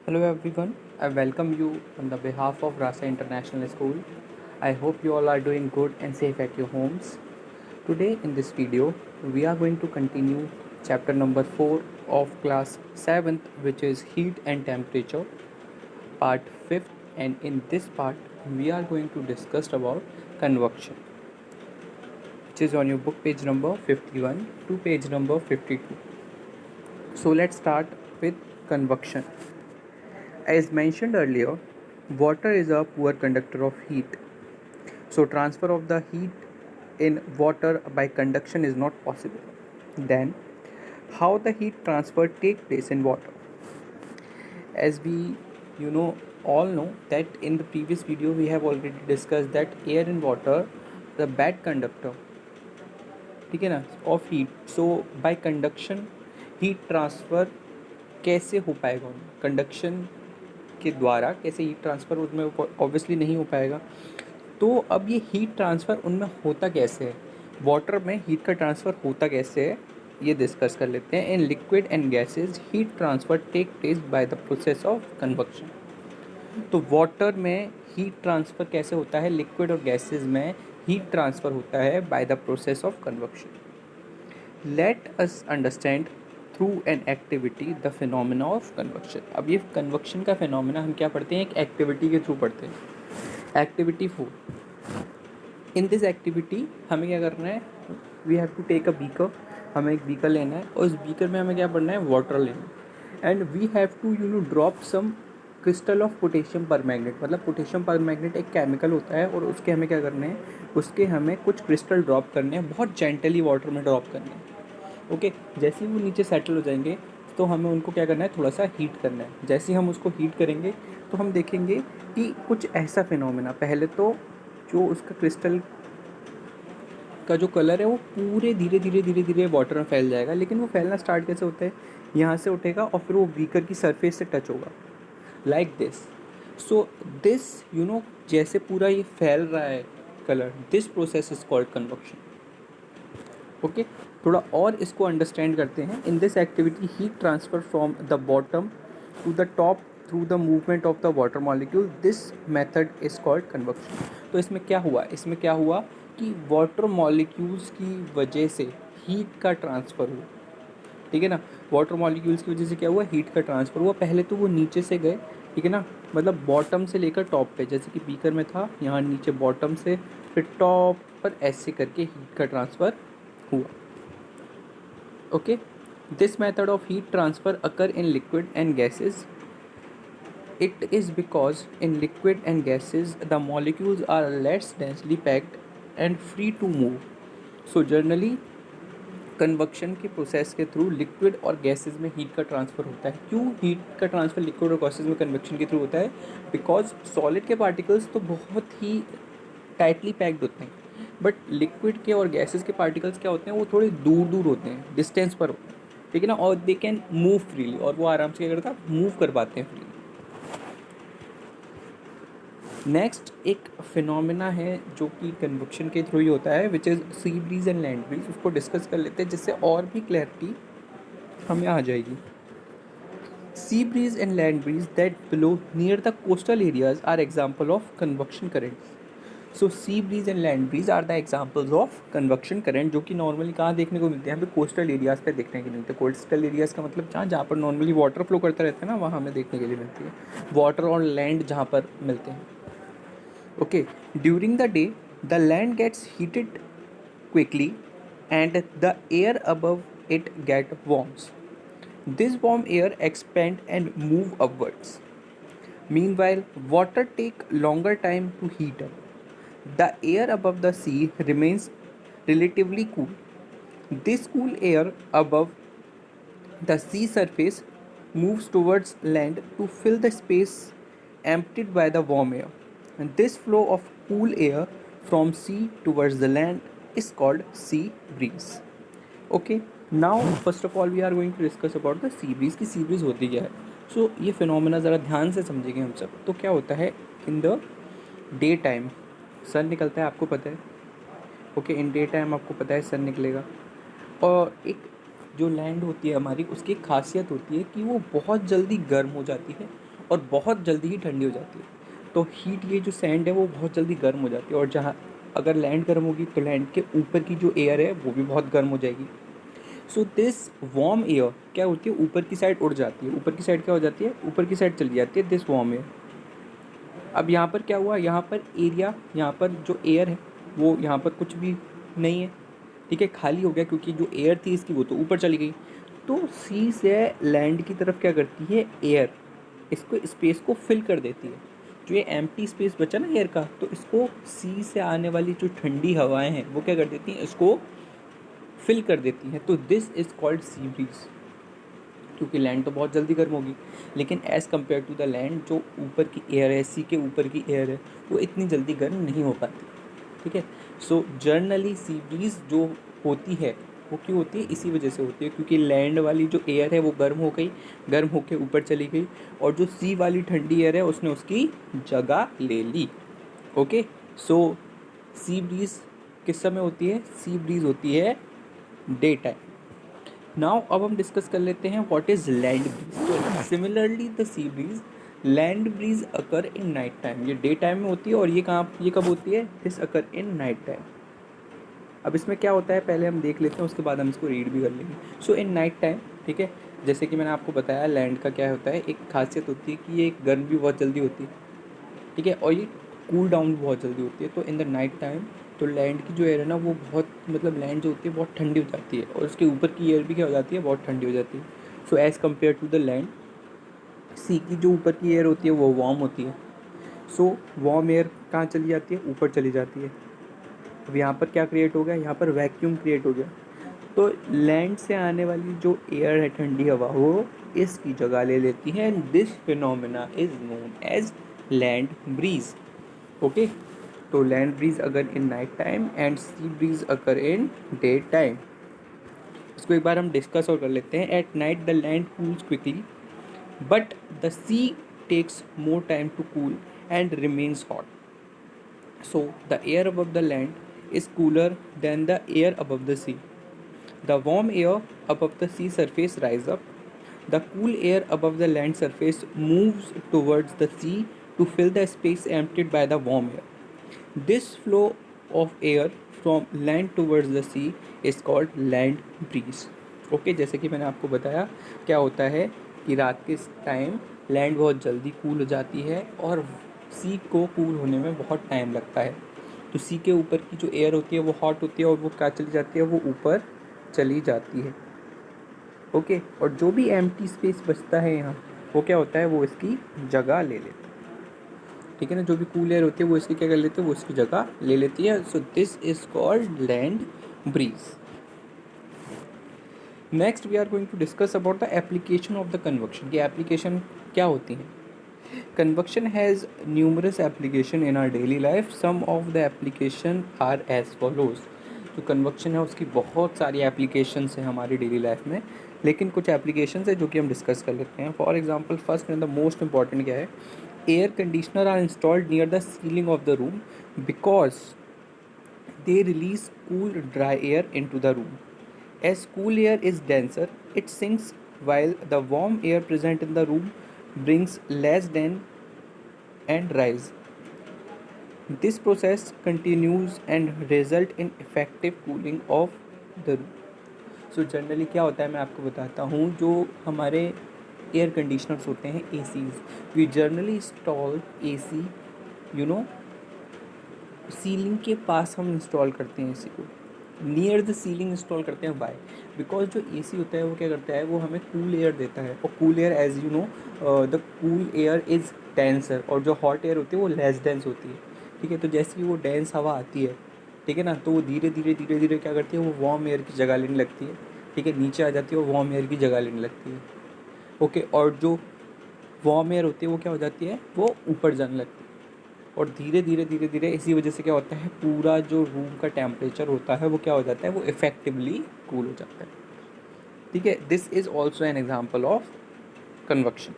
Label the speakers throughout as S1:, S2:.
S1: Hello everyone, I welcome you on the behalf of Rasa International School. I hope you all are doing good and safe at your homes. Today in this video, we are going to continue chapter number 4 of class 7th, which is heat and temperature, part 5th, and in this part we are going to discuss about convection, which is on your book page number 51 to page number 52. So let's start with convection. As mentioned earlier, water is a poor conductor of heat. So transfer of the heat in water by conduction is not possible. Then how the heat transfer take place in water? As we you know all know that in the previous video we have already discussed that air and water the bad conductor, ठीक है ना, of heat. So bye conduction heat transfer कैसे हो पाएगा उनमें, conduction के द्वारा कैसे हीट ट्रांसफ़र उसमें ऑब्वियसली नहीं हो पाएगा. तो अब ये हीट ट्रांसफ़र उनमें होता कैसे है, वाटर में हीट का ट्रांसफ़र होता कैसे है, ये डिस्कस कर लेते हैं. In liquid and gases heat transfer take place by the process of convection. तो वाटर में हीट ट्रांसफ़र कैसे होता है, लिक्विड और गैसेज में हीट ट्रांसफ़र होता है by the process of convection. Let us understand through an activity the phenomena of convection. अब ये कन्वक्शन का फिनोमिना हम क्या पढ़ते हैं, एक एक्टिविटी के थ्रू पढ़ते हैं. एक्टिविटी 4. इन दिस एक्टिविटी हमें क्या करना है, we have to take a beaker. हमें एक बीकर लेना है और उस बीकर में हमें क्या पढ़ना है, वाटर लेना है. And we have to drop some crystal of potassium permanganate. मतलब पोटेशियम परमैग्नेट एक केमिकल होता है और उसके हमें क्या करने हैं, उसके हमें कुछ क्रिस्टल ड्रॉप करने हैं, बहुत जेंटली वाटर में ड्रॉप करने हैं. ओके, जैसे ही वो नीचे सेटल हो जाएंगे तो हमें उनको क्या करना है, थोड़ा सा हीट करना है. जैसे ही हम उसको हीट करेंगे तो हम देखेंगे कि कुछ ऐसा फिनोमेना, पहले तो जो उसका क्रिस्टल का जो कलर है वो पूरे धीरे धीरे वाटर में फैल जाएगा. लेकिन वो फैलना स्टार्ट कैसे होता है, यहाँ से उठेगा और फिर वो बीकर की सरफेस से टच होगा, लाइक दिस. सो दिस जैसे पूरा ये फैल रहा है colour, this process is called convection. Okay, थोड़ा और इसको अंडरस्टैंड करते हैं. In this activity heat transfer from the bottom to the top through the movement of the water molecule. This method is called convection. तो इसमें क्या हुआ कि वाटर मॉलिक्यूल्स की वजह से हीट का ट्रांसफ़र हुआ. ठीक है ना, वाटर मॉलिक्यूल्स की वजह से क्या हुआ, हीट का ट्रांसफ़र हुआ. पहले तो वो नीचे से गए, ठीक है ना, मतलब बॉटम से लेकर टॉप पे, जैसे कि बीकर में था, यहाँ नीचे बॉटम से फिर टॉप पर ऐसे करके हीट का ट्रांसफ़र हुआ. Okay, this method of heat transfer occur in liquid and gases. It is because in liquid and gases the molecules are less densely packed and free to move. So generally कन्वक्शन के process के through liquid और gases में heat का transfer होता है. क्यों heat का transfer liquid और गैसेज में कन्वक्शन के थ्रू होता है, बिकॉज सॉलिड के पार्टिकल्स तो बहुत ही टाइटली पैक्ड होते हैं, बट लिक्विड के और गैसेज के पार्टिकल्स क्या होते हैं, वो थोड़े दूर दूर होते हैं, डिस्टेंस पर होते हैं. ठीक है ना, और दे कैन मूव फ्रीली, और वो आराम से क्या करता है, मूव कर पाते हैं फ्रीली. नेक्स्ट एक फिनोमिना है जो कि कन्वक्शन के थ्रू ही होता है, which is C breeze and land bridge. उसको डिस्कस कर लेते हैं जिससे और भी क्लैरिटी हमें आ जाएगी. Sea breeze and land breeze that blow near the coastal areas are example of convection currents. So sea breeze and land breeze are the examples of convection current, जो कि नॉर्मली कहाँ देखने को मिलते हैं, हमें कोस्टल एरियाज़ पे देखने के लिए मिलते हैं. कोस्टल एरियाज़ का मतलब जहाँ पर नॉर्मली वाटर फ्लो करता रहता है ना, वहाँ हमें देखने के लिए मिलती है. वाटर और लैंड जहाँ पर मिलते हैं. Okay, during the day, the land gets heated quickly and the air above it get warms. This warm air expand and move upwards. Meanwhile, water take longer time to heat up. The air above the sea remains relatively cool. This cool air above the sea surface moves towards land to fill the space emptied by the warm air. And this flow of cool air from sea towards the land is called sea breeze. Okay, now first of all we are going to discuss about the sea breeze. कि sea breeze होती क्या है. So ये phenomena ज़रा ध्यान से समझेंगे हम सब. तो क्या होता है, इन द डे टाइम सन निकलता है, आपको पता है. ओके, इन डे टाइम आपको पता है सन निकलेगा. और एक जो लैंड होती है हमारी, उसकी एक खासियत होती है कि वो बहुत जल्दी गर्म हो जाती है और बहुत जल्दी ही ठंडी हो जाती है। तो हीट, ये जो सैंड है वो बहुत जल्दी गर्म हो जाती है, और जहाँ अगर लैंड गर्म होगी तो लैंड के ऊपर की जो एयर है वो भी बहुत गर्म हो जाएगी। सो दिस वार्म एयर क्या होती है, ऊपर की साइड उड़ जाती है। ऊपर की साइड क्या हो जाती है, ऊपर की साइड चली जाती है दिस वार्म एयर। अब यहाँ पर क्या हुआ, यहाँ पर एरिया, यहाँ पर जो एयर है वो यहाँ पर कुछ भी नहीं है, ठीक है, खाली हो गया, क्योंकि जो एयर थी इसकी वो तो ऊपर चली गई। तो सी से लैंड की तरफ क्या करती है, एयर इसको स्पेस को फिल कर देती है। जो ये एम्प्टी स्पेस बचा ना एयर का, तो इसको सी से आने वाली जो ठंडी हवाएं हैं वो क्या कर देती हैं, इसको फिल कर देती हैं। तो this is called sea breeze. क्योंकि लैंड तो बहुत जल्दी गर्म होगी, लेकिन as compare to the land, जो ऊपर की एयर है, सी के ऊपर की एयर है, वो इतनी जल्दी गर्म नहीं हो पाती, ठीक है। सो जर्नली सी ब्रीज जो होती है वो क्यों होती है, इसी वजह से होती है, क्योंकि लैंड वाली जो एयर है वो गर्म हो गई, गर्म होकर ऊपर चली गई, और जो सी वाली ठंडी एयर है उसने उसकी जगह ले ली। ओके, सो सी ब्रीज किस समय होती है, सी ब्रीज होती है डे टाइम। नाउ अब हम डिस्कस कर लेते हैं व्हाट इज लैंड ब्रीज। तो similarly the sea breeze, land breeze occur in night time. ये डे टाइम में होती है, और ये कब होती है, this occur in night time. अब इसमें क्या होता है पहले हम देख लेते हैं, उसके बाद हम इसको रीड भी कर लेंगे। सो इन नाइट टाइम, ठीक है, जैसे कि मैंने आपको बताया लैंड का क्या होता है, एक खासियत होती है कि ये गर्म भी बहुत जल्दी होती है, ठीक है, और ये कूल डाउन भी बहुत जल्दी होती है। तो इन द नाइट टाइम तो लैंड की जो एयर है ना वो बहुत, मतलब लैंड जो होती है बहुत ठंडी हो जाती है, और उसके ऊपर की एयर भी क्या हो जाती है, बहुत ठंडी हो जाती है। So as compare to the land, sea की जो ऊपर की एयर होती है वो वार्म होती है। सो वार्म एयर कहाँ चली जाती है, ऊपर चली जाती है। अब यहाँ पर क्या क्रिएट हो गया, यहाँ पर वैक्यूम क्रिएट हो गया। तो लैंड से आने वाली जो एयर है, ठंडी हवा, वो इसकी जगह ले लेती है, and this phenomena is known as land breeze. Okay, तो लैंड ब्रीज अगर in night time and sea breeze अगर इन डे टाइम। इसको एक बार हम डिस्कस और कर लेते हैं। At night the land cools quickly, but the sea takes more time to cool and remains hot. So the air above the land is cooler than the air above the sea. The warm air above the sea surface rise up. The cool air above the land surface moves towards the sea to fill the space emptied by the warm air. This flow of air from land towards the sea is called land breeze. Okay, जैसे कि मैंने आपको बताया क्या होता है कि रात के टाइम लैंड बहुत जल्दी कूल हो जाती है, और सी को कूल होने में बहुत टाइम लगता है। तो सी के ऊपर की जो एयर होती है वो हॉट होती है, और वो क्या चली जाती है, वो ऊपर चली जाती है। ओके, और जो भी एम्प्टी स्पेस बचता है यहाँ, वो क्या होता है, वो इसकी जगह ले लेता है, ठीक है ना। जो भी कूल एयर होती है वो इसकी क्या कर लेती है, वो इसकी जगह ले लेती है। So this is called land breeze. Next we are going to discuss about the application of the convection. की एप्लीकेशन क्या होती है। Convection has numerous application in our daily life. Some of the application are as follows. जो convection है उसकी बहुत सारी applications हैं हमारी डेली लाइफ में, लेकिन कुछ एप्लीकेशंस है जो कि हम डिस्कस कर लेते हैं। For example, first and the most important क्या है, air conditioner are installed near the ceiling of the room because they release cool dry air into the room. As cool air is denser, it sinks, while the warm air present in the room brings less down and rise. This process continues and result in effective cooling of the room. So generally क्या होता है मैं आपको बताता हूँ, जो हमारे air conditioners होते हैं, ACs, we generally install AC, you know, ceiling के पास हम इंस्टॉल करते हैं एसी को, नियर द सीलिंग इंस्टॉल करते हैं। वाई, बिकॉज जो एसी होता है वो क्या करता है, वो हमें कूल एयर देता है, और cool air as you know the cool air is denser, और जो हॉट एयर होती है वो लेस डेंस होती है, ठीक है। तो जैसे ही वो डेंस हवा आती है, ठीक है ना, तो वो धीरे धीरे क्या करती है, वो वार्म एयर की जगह लेने लगती है, ठीक है, नीचे आ जाती है, वो वार्म एयर की जगह लेने लगती है। ओके, और जो वार्म एयर होती है वो क्या हो जाती है, वो ऊपर जाने लगती है, और धीरे धीरे इसी वजह से क्या होता है, पूरा जो रूम का टेम्परेचर होता है वो क्या हो जाता है, वो इफेक्टिवली कूल हो जाता है, ठीक है। This is also an example of convection.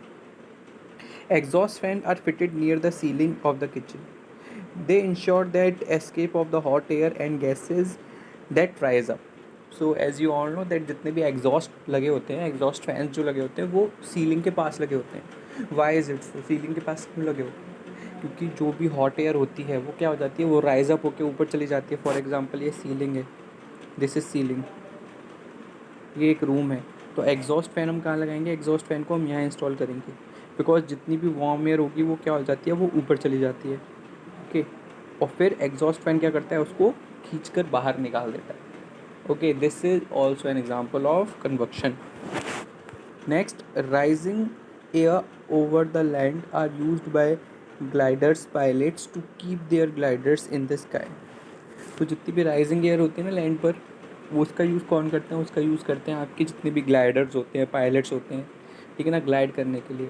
S1: Exhaust fan are fitted near the ceiling of the kitchen. They ensure that escape of the hot air and gases that rise up. So as you all know that जितने भी exhaust लगे होते हैं, exhaust fans जो लगे होते हैं वो सीलिंग के पास लगे होते हैं. Why is it so? Ceiling के पास क्यों लगे होते हैं? क्योंकि जो भी हॉट एयर होती है वो क्या हो जाती है, वो राइज अप होकर ऊपर चली जाती है. फॉर एग्जांपल ये सीलिंग है, दिस इज़ सीलिंग, ये एक रूम है. तो एग्जॉस्ट फैन हम कहाँ लगाएंगे? एग्जॉस्ट फैन को हम यहाँ इंस्टॉल करेंगे, बिकॉज जितनी भी वार्म एयर होगी वो क्या हो जाती है, वो ऊपर चली जाती है. ओके. और फिर एग्जॉस्ट फैन क्या करता है, उसको खींच कर बाहर निकाल देता है. Okay, this is also an example of convection. Next, rising air over the land are used by gliders pilots to keep their gliders in the sky. तो जितनी भी राइजिंग एयर होती है ना लैंड पर, वो उसका यूज़ कौन करते हैं? उसका यूज़ करते हैं आपके जितने भी ग्लाइडर्स होते हैं, पायलट्स होते हैं, ठीक है ना, ग्लाइड करने के लिए.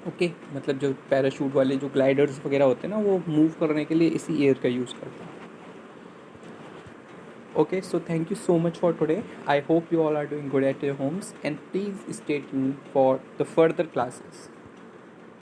S1: ओके, मतलब जो पैराशूट वाले जो ग्लाइडर्स वगैरह होते हैं ना, वो मूव करने के लिए इसी एयर का यूज़ करते हैं. Okay, so thank you so much for today. I hope you all are doing good at your homes, and please stay tuned for the further classes.